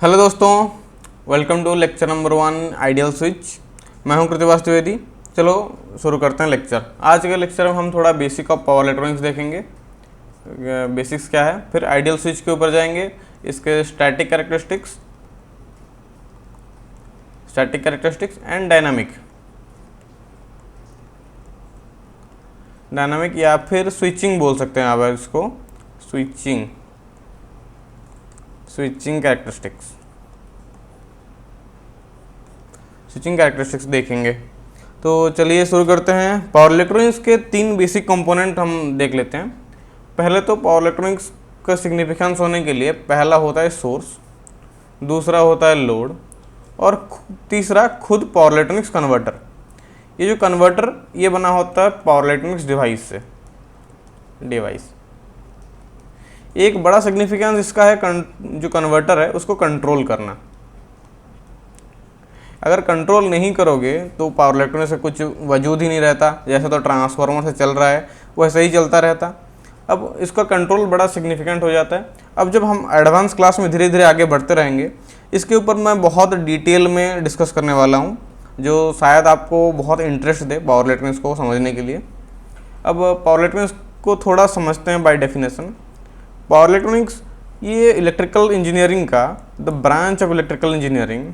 Hello दोस्तों, welcome to lecture number 1 ideal switch. मैं हूं कृतिवास द्विवेदी। चलो शुरू करते हैं लेक्चर। आज के लेक्चर में हम थोड़ा बेसिक ऑफ पावर इलेक्ट्रॉनिक्स देखेंगे। बेसिक्स क्या है, फिर आइडियल स्विच के ऊपर जाएंगे, इसके स्टैटिक कैरेक्टरिस्टिक्स एंड डायनामिक या फिर स्विचिंग बोल सकते हैं आप इसको, स्विचिंग कैरेक्टरिस्टिक्स देखेंगे। तो चलिए शुरू करते हैं। पावर इलेक्ट्रॉनिक्स के 3 बेसिक कंपोनेंट हम देख लेते हैं। पहले तो पावर इलेक्ट्रॉनिक्स का सिग्निफिकेंस होने के लिए पहला होता है सोर्स, दूसरा होता है लोड और तीसरा खुद पावर इलेक्ट्रॉनिक्स कन्वर्टर। ये जो कन्वर्टर ये बना होता है पावर इलेक्ट्रॉनिक्स डिवाइस। एक बड़ा सिग्निफिकेंस इसका है जो कन्वर्टर है उसको कंट्रोल करना। अगर कंट्रोल नहीं करोगे तो पावर इलेक्ट्रॉनिक्स से कुछ वजूद ही नहीं रहता। जैसे तो ट्रांसफार्मर से चल रहा है वैसे ही चलता रहता। अब इसका कंट्रोल बड़ा सिग्निफिकेंट हो जाता है। अब जब हम एडवांस क्लास में धीरे धीरे आगे बढ़ते रहेंगे, इसके ऊपर मैं बहुत डिटेल में डिस्कस करने वाला हूँ, जो शायद आपको बहुत इंटरेस्ट दे पावर इलेक्ट्रॉनिक्स को समझने के लिए। अब पावर इलेक्ट्रॉनिक्स को थोड़ा समझते हैं बाय डेफिनेशन। पावर इलेक्ट्रॉनिक्स ये इलेक्ट्रिकल इंजीनियरिंग का the branch of electrical engineering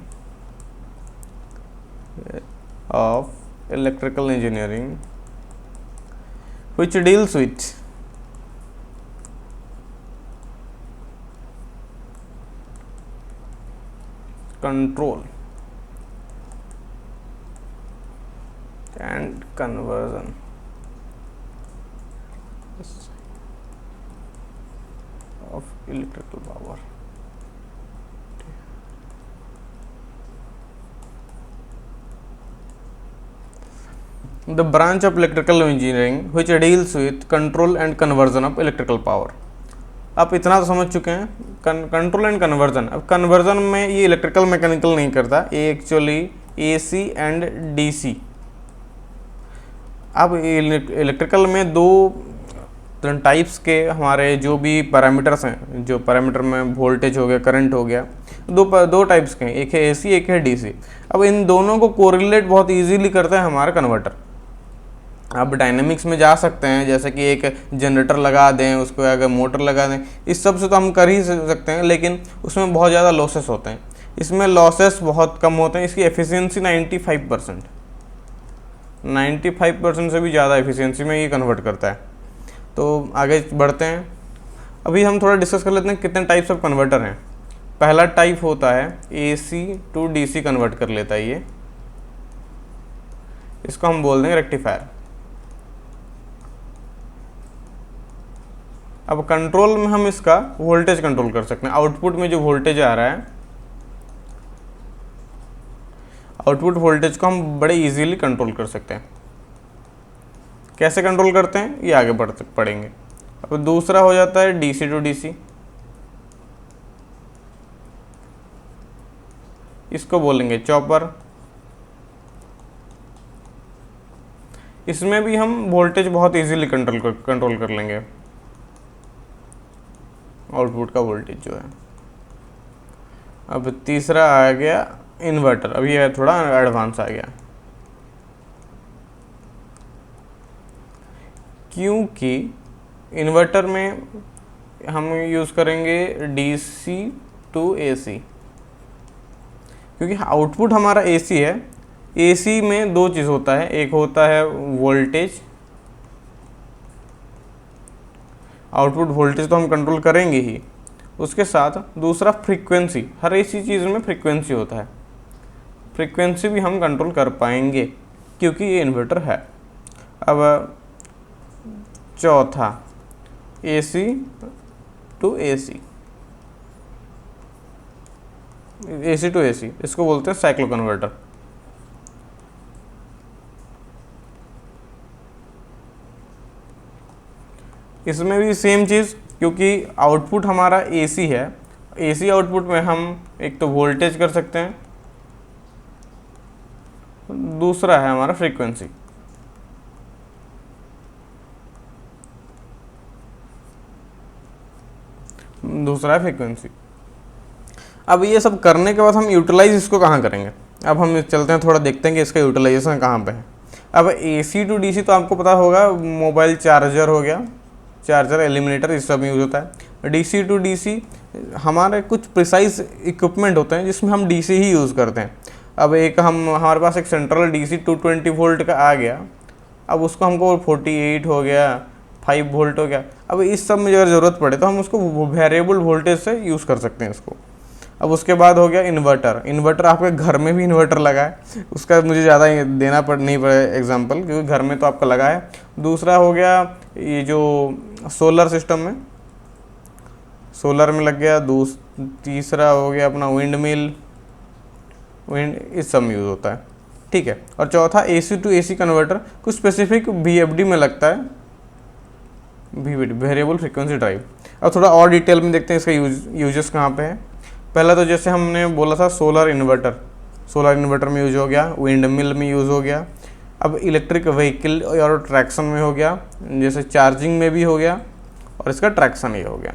which deals with control and conversion of electrical power. The branch of electrical engineering which deals with control and conversion of electrical power. आप इतना तो समझ चुके हैं, control and conversion. अब conversion में ये electrical mechanical नहीं करता, ये एक्चुअली एसी एंड डीसी। अब इलेक्ट्रिकल में दो टाइप्स के हमारे जो भी पैरामीटर्स हैं, जो पैरामीटर में वोल्टेज हो गया, करंट हो गया, दो टाइप्स के हैं, एक है एसी एक है डीसी। अब इन दोनों को कोरिलेट बहुत इजीली करता है हमारा कन्वर्टर। अब डायनेमिक्स में जा सकते हैं, जैसे कि एक जनरेटर लगा दें, उसको अगर मोटर लगा दें, इस सब से तो हम कर ही सकते हैं, लेकिन उसमें बहुत ज़्यादा लॉसेस होते हैं। इसमें लॉसेस बहुत कम होते हैं। इसकी एफिशिएंसी 95% से भी ज़्यादा एफिशिएंसी में ये कन्वर्ट करता है। तो आगे बढ़ते हैं। अभी हम थोड़ा डिस्कस कर लेते हैं कितने टाइप्स ऑफ कन्वर्टर हैं। पहला टाइप होता है एसी टू डीसी कन्वर्ट कर लेता है ये, इसको हम बोल देंगे रेक्टिफायर। अब कंट्रोल में हम इसका वोल्टेज कंट्रोल कर सकते हैं। आउटपुट में जो वोल्टेज आ रहा है, आउटपुट वोल्टेज को हम बड़े इजीली कंट्रोल कर सकते हैं। कैसे कंट्रोल करते हैं ये आगे पढ़ेंगे। अब दूसरा हो जाता है डीसी टू डीसी, इसको बोलेंगे चॉपर। इसमें भी हम वोल्टेज बहुत इजीली कंट्रोल कर लेंगे, आउटपुट का वोल्टेज जो है। अब तीसरा आ गया इन्वर्टर। अब ये थोड़ा एडवांस आ गया, क्योंकि इन्वर्टर में हम यूज़ करेंगे डीसी टू एसी, क्योंकि आउटपुट हमारा एसी है। एसी में दो चीज़ होता है, एक होता है वोल्टेज, आउटपुट वोल्टेज तो हम कंट्रोल करेंगे ही, उसके साथ दूसरा फ्रीक्वेंसी। हर ऐसी चीज़ में फ्रीक्वेंसी होता है, फ्रीक्वेंसी भी हम कंट्रोल कर पाएंगे क्योंकि ये इन्वर्टर है। अब चौथा एसी टू एसी, इसको बोलते हैं साइक्लो कन्वर्टर। इसमें भी सेम चीज़, क्योंकि आउटपुट हमारा एसी है। एसी आउटपुट में हम एक तो वोल्टेज कर सकते हैं, दूसरा है हमारा फ्रीक्वेंसी। दूसरा है फ्रीक्वेंसी। अब ये सब करने के बाद हम यूटिलाइज इसको कहाँ करेंगे? अब हम चलते हैं थोड़ा देखते हैं कि इसका यूटिलाइजेशन कहाँ पे है। अब AC टू DC तो आपको पता होगा, मोबाइल चार्जर हो गया, चार्जर एलिमिनेटर, इस सब में यूज़ होता है। DC टू DC हमारे कुछ प्रिसाइज इक्विपमेंट होते हैं जिसमें हम DC ही यूज़ करते हैं। अब एक हमारे पास एक सेंट्रल DC 220 वोल्ट का आ गया, अब उसको हमको 48 हो गया, 5 वोल्ट हो गया। अब इस सब में अगर ज़रूरत पड़े तो हम उसको वेरिएबल वोल्टेज से यूज़ कर सकते हैं इसको। अब उसके बाद हो गया इन्वर्टर। इन्वर्टर आपके घर में भी इन्वर्टर लगा है, उसका मुझे ज़्यादा नहीं पड़े एग्जांपल, क्योंकि घर में तो आपका लगा है। दूसरा हो गया ये जो सोलर सिस्टम में, सोलर में लग गया। तीसरा हो गया अपना विंड मिल, विंड, इस सब में यूज़ होता है, ठीक है। और चौथा AC टू AC कन्वर्टर, कुछ स्पेसिफिक VFD में लगता है, VFD वेरिएबल फ्रीक्वेंसी ड्राइव। अब थोड़ा और डिटेल में देखते हैं इसका यूजेस कहाँ पे है। पहला तो जैसे हमने बोला था सोलर इन्वर्टर, सोलर इन्वर्टर में यूज़ हो गया, विंड मिल में यूज़ हो गया। अब इलेक्ट्रिक व्हीकल और ट्रैक्शन में हो गया, जैसे चार्जिंग में भी हो गया, और इसका ट्रैक्शन ये हो गया।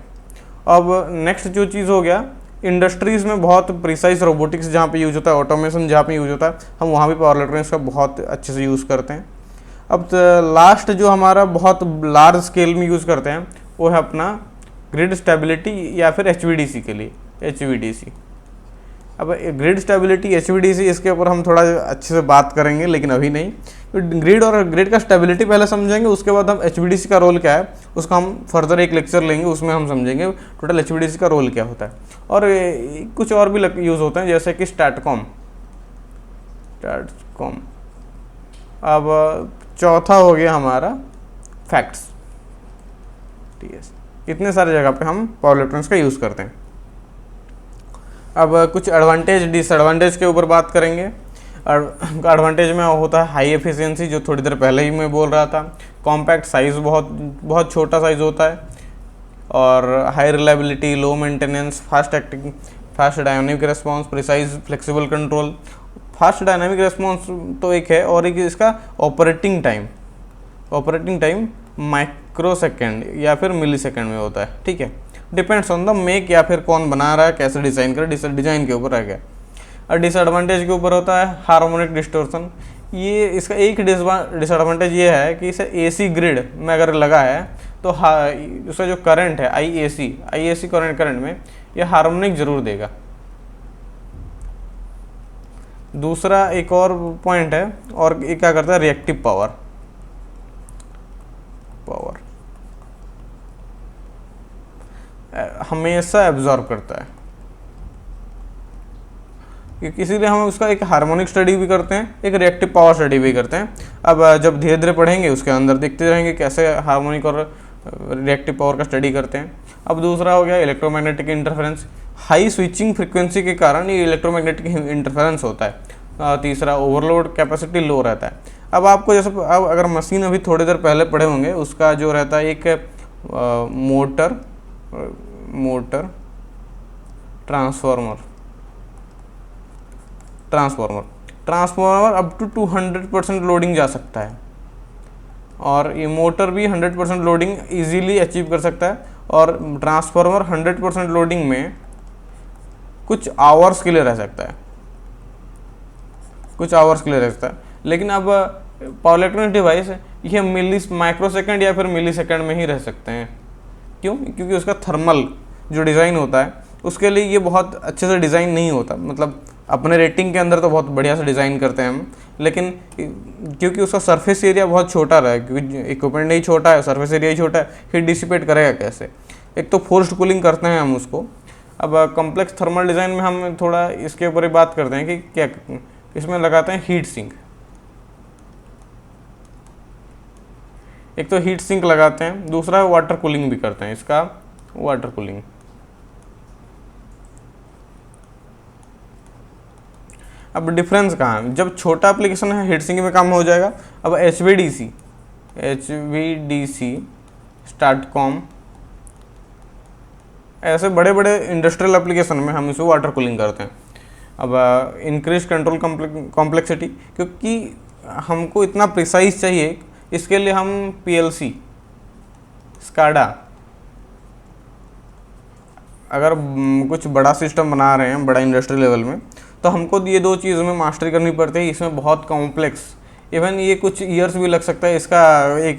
अब नेक्स्ट जो चीज़ हो गया, इंडस्ट्रीज़ में बहुत प्रिसाइज रोबोटिक्स जहाँ पे यूज़ होता है, ऑटोमेशन जहाँ पे यूज़ होता है, हम वहाँ भी पावर इलेक्ट्रॉनिक्स का बहुत अच्छे से यूज़ करते हैं। अब लास्ट जो हमारा बहुत लार्ज स्केल में यूज़ करते हैं वो है अपना ग्रिड स्टेबिलिटी या फिर HVDC के लिए, HVDC। अब ग्रिड स्टेबिलिटी HVDC, इसके ऊपर हम थोड़ा अच्छे से बात करेंगे, लेकिन अभी नहीं। ग्रिड और ग्रिड का स्टेबिलिटी पहले समझेंगे, उसके बाद हम HVDC का रोल क्या है उसका हम फर्दर एक लेक्चर लेंगे, उसमें हम समझेंगे टोटल HVDC का रोल क्या होता है। और कुछ और भी यूज़ होते हैं, जैसे कि स्टैटकॉम। अब चौथा हो गया हमारा फैक्ट्स, TS। इतने सारे जगह पे हम पावर इलेक्ट्रॉनिक्स का यूज़ करते हैं। अब कुछ एडवांटेज डिसएडवांटेज के ऊपर बात करेंगे। एडवांटेज में होता है हाई एफिशिएंसी, जो थोड़ी देर पहले ही मैं बोल रहा था। कॉम्पैक्ट साइज़, बहुत छोटा साइज़ होता है। और high reliability, low maintenance, fast acting, fast dynamic response, precise flexible control. Fast dynamic response तो एक है, और एक इसका ऑपरेटिंग टाइम माइक्रोसेकंड या फिर मिलीसेकंड में होता है, ठीक है। डिपेंड्स ऑन द मेक या फिर कौन बना रहा है, कैसे डिज़ाइन कर, डिज़ाइन के ऊपर रह गया। और डिसएडवांटेज के ऊपर होता है हार्मोनिक डिस्टोर्शन। ये इसका एक डिसएडवांटेज ये है कि इसे AC ग्रिड में अगर लगा है तो उसका जो करंट है IAC करंट में ये हार्मोनिक जरूर देगा। दूसरा एक और पॉइंट है, और ये क्या करता है, रिएक्टिव पावर हमेशा एब्जॉर्ब करता है। इसीलिए हम उसका एक हार्मोनिक स्टडी भी करते हैं, एक रिएक्टिव पावर स्टडी भी करते हैं। अब जब धीरे धीरे पढ़ेंगे उसके अंदर देखते रहेंगे कैसे हार्मोनिक और रिएक्टिव पावर का स्टडी करते हैं। अब दूसरा हो गया electromagnetic interference. High switching frequency के कारण ये इलेक्ट्रोमैग्नेटिक इंटरफेरेंस होता है। तीसरा ओवरलोड कैपेसिटी लो रहता है। अब आपको जैसे अब अगर मशीन अभी थोड़ी देर पहले पढ़े होंगे, उसका जो रहता है एक motor transformer up to 200% loading जा सकता है, और ये मोटर भी 100% लोडिंग इजीली अचीव कर सकता है। और ट्रांसफार्मर 100% लोडिंग में कुछ आवर्स के लिए रह सकता है, लेकिन अब पावर इलेक्ट्रॉनिक डिवाइस ये माइक्रोसेकंड या फिर मिलीसेकंड में ही रह सकते हैं। क्यों? क्योंकि उसका थर्मल जो डिज़ाइन होता है उसके लिए ये बहुत अच्छे से डिज़ाइन नहीं होता। मतलब अपने रेटिंग के अंदर तो बहुत बढ़िया से डिज़ाइन करते हैं हम, लेकिन क्योंकि उसका सरफेस एरिया बहुत छोटा रहा है, क्योंकि इक्विपमेंट ही छोटा है, सरफेस एरिया ही छोटा है, हीट डिसिपेट करेगा कैसे? एक तो फोर्स्ड कूलिंग करते हैं हम उसको। अब कॉम्प्लेक्स थर्मल डिज़ाइन में हम थोड़ा इसके ऊपर ही बात करते हैं कि क्या इसमें लगाते हैं हीट सिंक। एक तो हीट सिंक लगाते हैं, दूसरा वाटर कूलिंग भी करते हैं, इसका वाटर कूलिंग। अब डिफरेंस कहाँ है? जब छोटा एप्लीकेशन है हीट सिंक में काम हो जाएगा। अब HVDC स्टैटकॉम, ऐसे बड़े बड़े इंडस्ट्रियल एप्लीकेशन में हम इसे वाटर कूलिंग करते हैं। अब इंक्रीज कंट्रोल कॉम्प्लेक्सिटी, क्योंकि हमको इतना प्रिसाइज चाहिए, इसके लिए हम PLC, SCADA, अगर कुछ बड़ा सिस्टम बना रहे हैं बड़ा इंडस्ट्री लेवल में, तो हमको ये दो चीज़ में मास्टरी करनी पड़ती है। इसमें बहुत कॉम्प्लेक्स, इवन ये कुछ ईयर्स भी लग सकता है इसका एक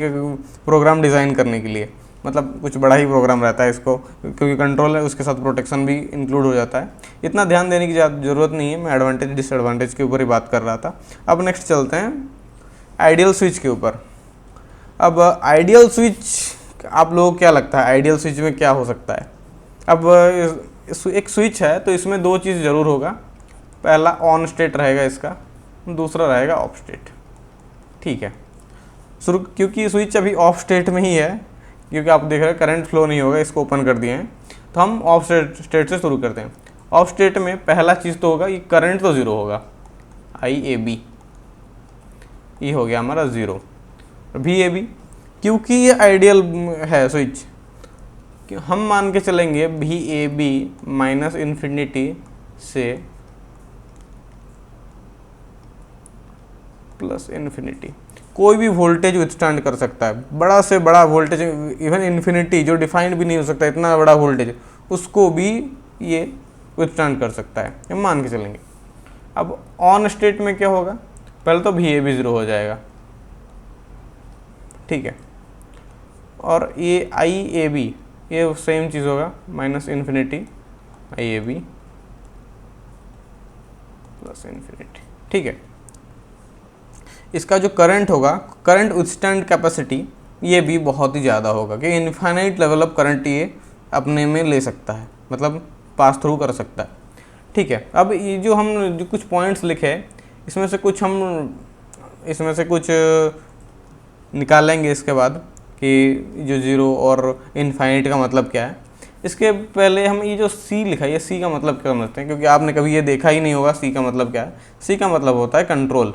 प्रोग्राम डिज़ाइन करने के लिए, मतलब कुछ बड़ा ही प्रोग्राम रहता है इसको, क्योंकि कंट्रोल है उसके साथ प्रोटेक्शन भी इंक्लूड हो जाता है। इतना ध्यान देने की ज़रूरत नहीं है, मैं एडवांटेज डिसएडवांटेज के ऊपर ही बात कर रहा था। अब नेक्स्ट चलते हैं आइडियल स्विच के ऊपर। अब आइडियल स्विच आप लोगों को क्या लगता है आइडियल स्विच में क्या हो सकता है? अब एक स्विच है तो इसमें दो चीज़ ज़रूर होगा, पहला ऑन स्टेट रहेगा इसका, दूसरा रहेगा ऑफ स्टेट। ठीक है, शुरू क्योंकि स्विच अभी ऑफ स्टेट में ही है, क्योंकि आप देख रहे हैं करंट फ्लो नहीं होगा, इसको ओपन कर दिए हैं, तो हम ऑफ स्टेट से शुरू करते हैं। ऑफ स्टेट में पहला चीज़ तो होगा ये करंट तो ज़ीरो होगा, IAB ये हो गया हमारा ज़ीरो। VAB क्योंकि ये आइडियल है स्विच, हम मान के चलेंगे VAB माइनस इन्फिनिटी से प्लस इन्फिनिटी, कोई भी वोल्टेज विथस्टैंड कर सकता है, बड़ा से बड़ा वोल्टेज, इवन इन्फिनिटी जो डिफाइंड भी नहीं हो सकता इतना बड़ा वोल्टेज, उसको भी ये विथस्टैंड कर सकता है, हम मान के चलेंगे। अब ऑन स्टेट में क्या होगा, पहले तो VAB ज़ीरो हो जाएगा, ठीक है, और ये IAB ये सेम चीज़ होगा, minus infinity IAB plus infinity. ठीक है, इसका जो करंट होगा, करंट विथस्टैंड कैपेसिटी ये भी बहुत ही ज़्यादा होगा कि इनफाइनाइट लेवल ऑफ करंट ये अपने में ले सकता है, मतलब पास थ्रू कर सकता है। ठीक है, अब ये जो हम जो कुछ पॉइंट्स लिखे हैं इसमें से कुछ निकालेंगे इसके बाद कि जो ज़ीरो और इनफाइनाइट का मतलब क्या है। इसके पहले हम ये जो C लिखा है, ये C का मतलब क्या समझते हैं, क्योंकि आपने कभी ये देखा ही नहीं होगा C का मतलब क्या है। C का मतलब होता है कंट्रोल।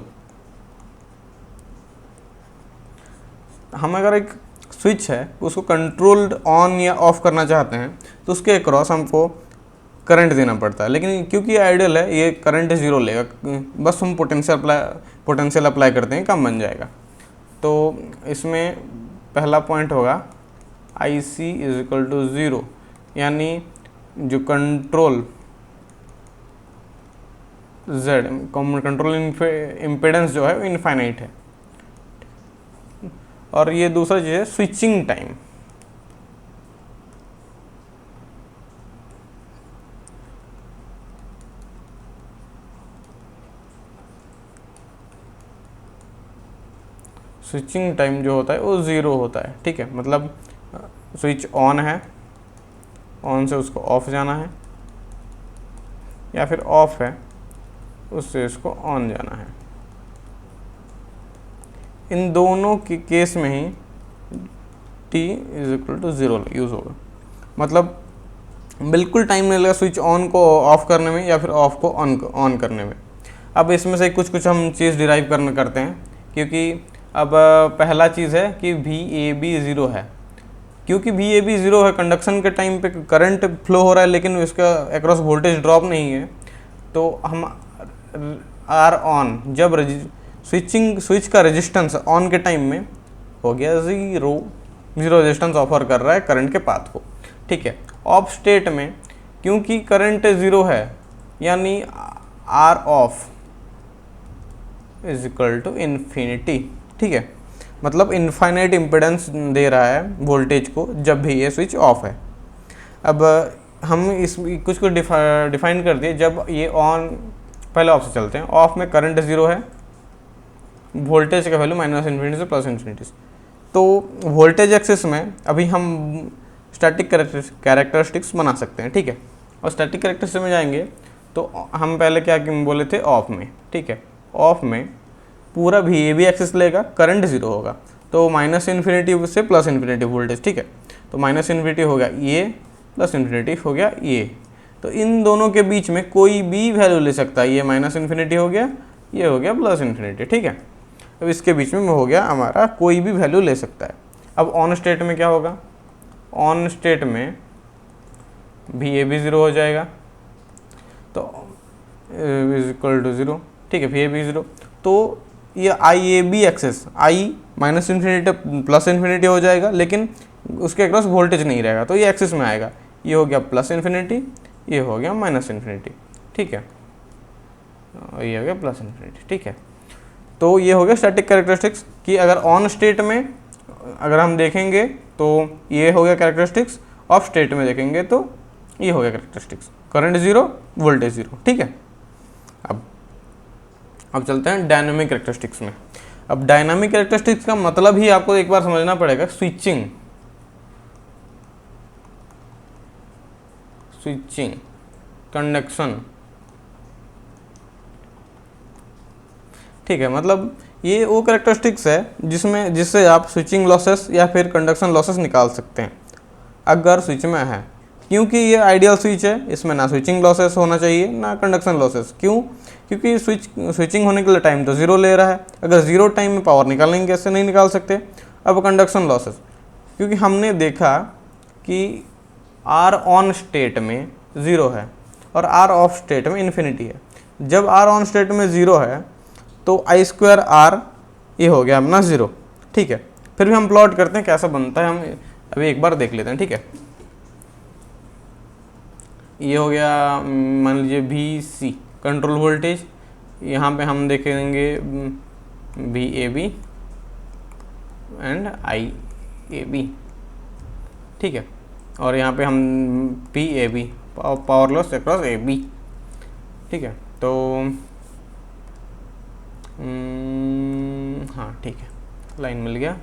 हम अगर एक स्विच है उसको कंट्रोल्ड ऑन या ऑफ करना चाहते हैं तो उसके अक्रॉस हमको करंट देना पड़ता है, लेकिन क्योंकि ये आइडियल है ये करंट ज़ीरो लेगा, बस हम पोटेंशियल अप्लाई करते हैं, काम बन जाएगा। तो इसमें पहला पॉइंट होगा IC is equal to zero, यानी जो कंट्रोल Z कंट्रोल इम्पिडेंस जो है वो इनफाइनाइट है। और ये दूसरा चीज़ है स्विचिंग टाइम। स्विचिंग टाइम जो होता है वो ज़ीरो होता है। ठीक है, मतलब स्विच ऑन है, ऑन से उसको ऑफ जाना है, या फिर ऑफ है उससे इसको ऑन जाना है। इन दोनों के केस में ही T is equal to zero use होगा, मतलब बिल्कुल टाइम नहीं लगेगा स्विच ऑन को ऑफ करने में या फिर ऑफ को ऑन करने में। अब इसमें से कुछ हम चीज़ डिराइव करते हैं, क्योंकि अब पहला चीज़ है कि VAB ज़ीरो है, क्योंकि VAB ज़ीरो है, कंडक्शन के टाइम पे करंट फ्लो हो रहा है लेकिन उसका अक्रॉस वोल्टेज ड्रॉप नहीं है, तो हम आर ऑन, जब स्विच का रेजिस्टेंस ऑन के टाइम में हो गया ज़ीरो रेजिस्टेंस ऑफर कर रहा है करंट के पाथ को। ठीक है, ऑफ स्टेट में क्योंकि करंट ज़ीरो है यानी R off is equal to infinity. ठीक है, मतलब इनफाइनाइट इम्पिडेंस दे रहा है वोल्टेज को जब भी ये स्विच ऑफ है। अब हम इस कुछ डिफाइन कर दिए, जब ये ऑन, पहले ऑफ से चलते हैं। ऑफ में करंट ज़ीरो है, वोल्टेज का वैल्यू माइनस इन्फिनिटी से प्लस इन्फिनिटी। तो वोल्टेज एक्सिस में अभी हम स्टैटिक कैरेक्टरिस्टिक्स बना सकते हैं। ठीक है, और स्टैटिक कैरेक्टरिस्टिक्स में जाएंगे तो हम पहले क्या बोले थे ऑफ में। ठीक है, ऑफ में पूरा VAB एक्सिस लेगा, करंट ज़ीरो होगा, तो माइनस इन्फिनिटी से प्लस इन्फिनिटी वोल्टेज। ठीक है, तो माइनस इन्फिनिटी हो गया ये, प्लस इन्फिनिटी हो गया ये, तो इन दोनों के बीच में कोई भी वैल्यू ले सकता है। ये माइनस इन्फिनिटी हो गया, ये हो गया प्लस इन्फिनिटी। ठीक है, अब इसके बीच में हो गया हमारा कोई भी वैल्यू ले सकता है। अब ऑन स्टेट में क्या होगा, ऑन स्टेट में VAB ज़ीरो हो जाएगा, तो इज इक्वल टू ज़ीरो। ठीक है, VAB ज़ीरो, तो ये IAB axis I minus infinity plus infinity हो जाएगा, लेकिन उसके अक्रॉस वोल्टेज नहीं रहेगा, तो ये एक्सेस में आएगा। ये हो गया प्लस इन्फिनिटी, ये हो गया माइनस इन्फिनिटी, ठीक है, ये हो गया प्लस इन्फिनिटी, ठीक है। तो ये हो गया स्टैटिक कैरेक्टरिस्टिक्स कि अगर ऑन स्टेट में अगर हम देखेंगे तो ये हो गया कैरेक्टरिस्टिक्स, ऑफ स्टेट में देखेंगे तो ये हो गया characteristics, current zero, voltage zero, ठीक है। अब चलते हैं डायनामिक कैरेक्टरिस्टिक्स में। अब डायनामिक कैरेक्टरिस्टिक्स का मतलब ही आपको एक बार समझना पड़ेगा, स्विचिंग, कंडक्शन, ठीक है। मतलब ये वो कैरेक्टरिस्टिक्स है जिससे आप स्विचिंग लॉसेस या फिर कंडक्शन लॉसेस निकाल सकते हैं अगर स्विच में है, क्योंकि ये आइडियल स्विच है, इसमें ना स्विचिंग लॉसेस होना चाहिए ना कंडक्शन लॉसेस। क्यों? क्योंकि स्विचिंग होने के लिए टाइम तो ज़ीरो ले रहा है, अगर ज़ीरो टाइम में पावर निकालेंगे कैसे, नहीं निकाल सकते। अब कंडक्शन लॉसेस, क्योंकि हमने देखा कि आर ऑन स्टेट में ज़ीरो है और आर ऑफ स्टेट में इन्फिनिटी है। जब आर ऑन स्टेट में ज़ीरो है तो आई स्क्वायर आर ये हो गया अपना ज़ीरो, ठीक है। फिर भी हम प्लॉट करते हैं कैसा बनता है, हम अभी एक बार देख लेते हैं, ठीक है। ये हो गया मान लीजिए वी सी कंट्रोल वोल्टेज, यहाँ पे हम देखेंगे V A B and I A B, ठीक है। और यहाँ पे हम P A B power loss across A B, ठीक है। तो हाँ ठीक है, लाइन मिल गया।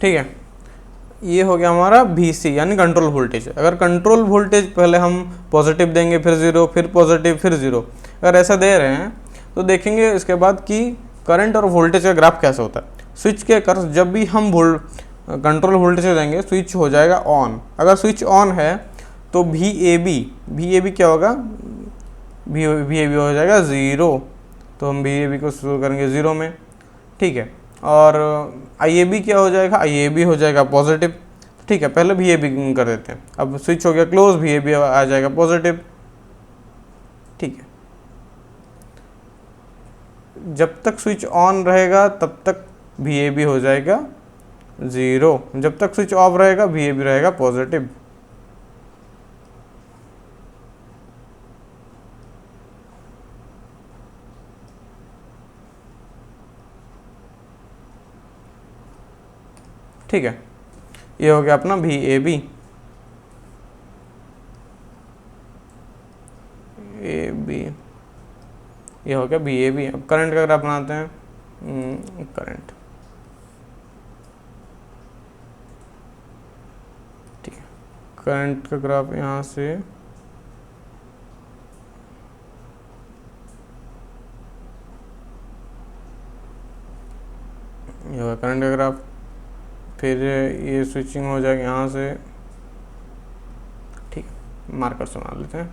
ठीक है, ये हो गया हमारा VC यानी कंट्रोल वोल्टेज। अगर कंट्रोल वोल्टेज पहले हम पॉजिटिव देंगे फिर ज़ीरो, फिर पॉजिटिव फिर ज़ीरो, अगर ऐसा दे रहे हैं तो देखेंगे इसके बाद कि करंट और वोल्टेज का ग्राफ कैसे होता है। स्विच के कर्व जब भी हम कंट्रोल वोल्टेज देंगे स्विच हो जाएगा ऑन। अगर स्विच ऑन है तो VAB क्या होगा, VAB हो जाएगा ज़ीरो, तो हम VAB को शुरू करेंगे ज़ीरो में, ठीक है। और IAB क्या हो जाएगा, IAB हो जाएगा पॉजिटिव, ठीक है। पहले VAB कर देते हैं, अब स्विच हो गया क्लोज, VAB आ जाएगा पॉजिटिव, ठीक है। जब तक स्विच ऑन रहेगा तब तक VAB हो जाएगा ज़ीरो, जब तक स्विच ऑफ रहेगा VAB रहेगा पॉजिटिव, ठीक है। ये हो गया अपना VAB, ये हो गया VAB। अब करंट का ग्राफ बनाते हैं, करंट, ठीक है। करंट का ग्राफ यहाँ से ये होगा करंट का ग्राफ, फिर ये स्विचिंग हो जाएगा यहाँ से, ठीक है। मार्कर से बना लेते हैं,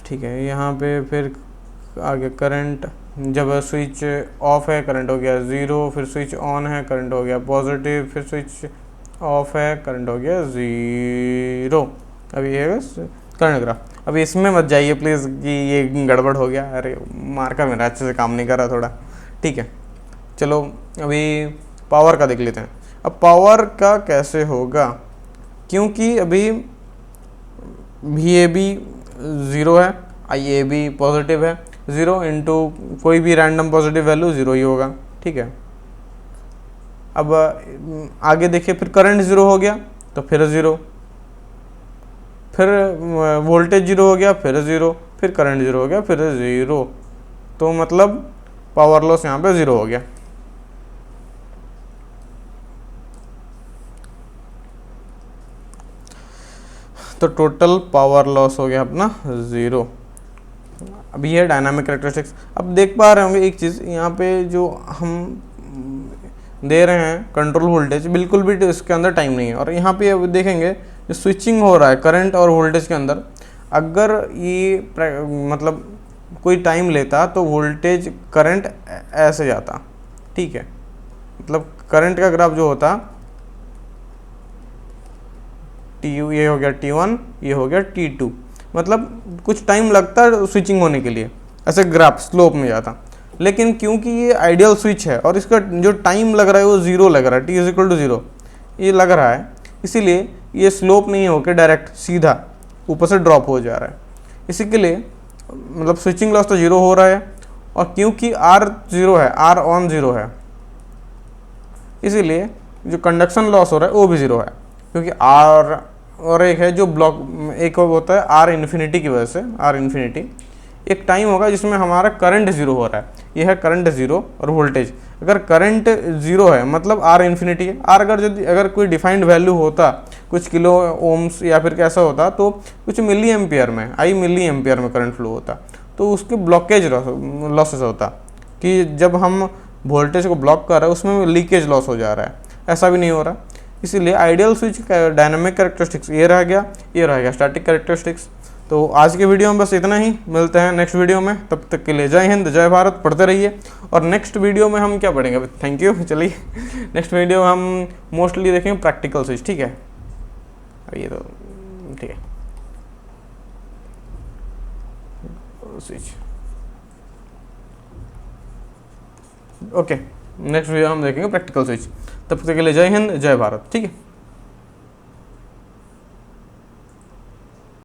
ठीक है। यहाँ पे फिर आगे करंट, जब स्विच ऑफ है करंट हो गया ज़ीरो, फिर स्विच ऑन है करंट हो गया पॉजिटिव, फिर स्विच ऑफ है करंट हो गया ज़ीरो। अब ये है करंट ग्राफ। अब इसमें मत जाइए प्लीज़ कि ये गड़बड़ हो गया, अरे मार्कर मेरा अच्छे से काम नहीं कर रहा थोड़ा, ठीक है। चलो अभी पावर का देख लेते हैं। अब पावर का कैसे होगा, क्योंकि अभी VAB ज़ीरो है, IAB पॉजिटिव है, ज़ीरो इंटू कोई भी रैंडम पॉजिटिव वैल्यू ज़ीरो ही होगा, ठीक है। अब आगे देखिए, फिर करंट ज़ीरो हो गया तो फिर ज़ीरो, फिर वोल्टेज ज़ीरो हो गया फिर ज़ीरो, फिर करंट ज़ीरो हो गया फिर ज़ीरो, तो मतलब पावर लॉस यहाँ पे ज़ीरो हो गया। तो टोटल पावर लॉस हो गया अपना ज़ीरो। अभी है डायनामिक कैरेक्टरिस्टिक्स। अब देख पा रहे होंगे एक चीज़ यहाँ पे जो हम दे रहे हैं कंट्रोल वोल्टेज, बिल्कुल भी इसके अंदर टाइम नहीं है। और यहाँ पे अब देखेंगे जो स्विचिंग हो रहा है करंट और वोल्टेज के अंदर, अगर ये मतलब कोई टाइम लेता तो वोल्टेज करंट ऐसे जाता, ठीक है। मतलब करंट का ग्राफ जो होता T1, ये हो गया T1, ये हो गया T2, मतलब कुछ टाइम लगता है स्विचिंग होने के लिए, ऐसे ग्राफ स्लोप में जाता। लेकिन क्योंकि ये आइडियल स्विच है और इसका जो टाइम लग रहा है वो ज़ीरो लग रहा है, T=0 ये लग रहा है, इसीलिए ये स्लोप नहीं होकर डायरेक्ट सीधा ऊपर से ड्रॉप हो जा रहा है। इसी के लिए मतलब स्विचिंग लॉस तो ज़ीरो हो रहा है, और क्योंकि R 0 है, R ऑन 0 है, इसीलिए जो कंडक्शन लॉस हो रहा है वो भी ज़ीरो है। क्योंकि R और एक है जो ब्लॉक, एक होता है R इन्फिनिटी की वजह से, R इन्फिनिटी एक टाइम होगा जिसमें हमारा करंट ज़ीरो हो रहा है, यह है करंट ज़ीरो। और वोल्टेज, अगर करंट ज़ीरो है मतलब R इन्फिनिटी है। R अगर कोई डिफाइंड वैल्यू होता, कुछ किलो ओम्स या फिर कैसा होता, तो कुछ मिली एम्पियर में, I मिली एम्पियर में करंट फ्लो होता, तो उसके ब्लॉकेज लॉसेस होता कि जब हम वोल्टेज को ब्लॉक कर रहे हैं उसमें लीकेज लॉस हो जा रहा है, ऐसा भी नहीं हो रहा। इसीलिए आइडियल स्विच डायनामिक कैरेक्टरिस्टिक्स ये रह गया, ये रह गया स्टैटिक कैरेक्टरिस्टिक्स। तो आज के वीडियो में बस इतना ही, मिलते हैं नेक्स्ट वीडियो में, तब तक के लिए जय हिंद जय भारत, पढ़ते रहिए। और नेक्स्ट वीडियो में हम क्या पढ़ेंगे, थैंक यू। चलिए नेक्स्ट वीडियो में हम मोस्टली देखेंगे प्रैक्टिकल स्विच, ठीक है। ये तो ठीक है स्विच, ओके। नेक्स्ट वीडियो हम देखेंगे प्रैक्टिकल स्विच, तब तक के लिए जय हिंद जय भारत, ठीक है।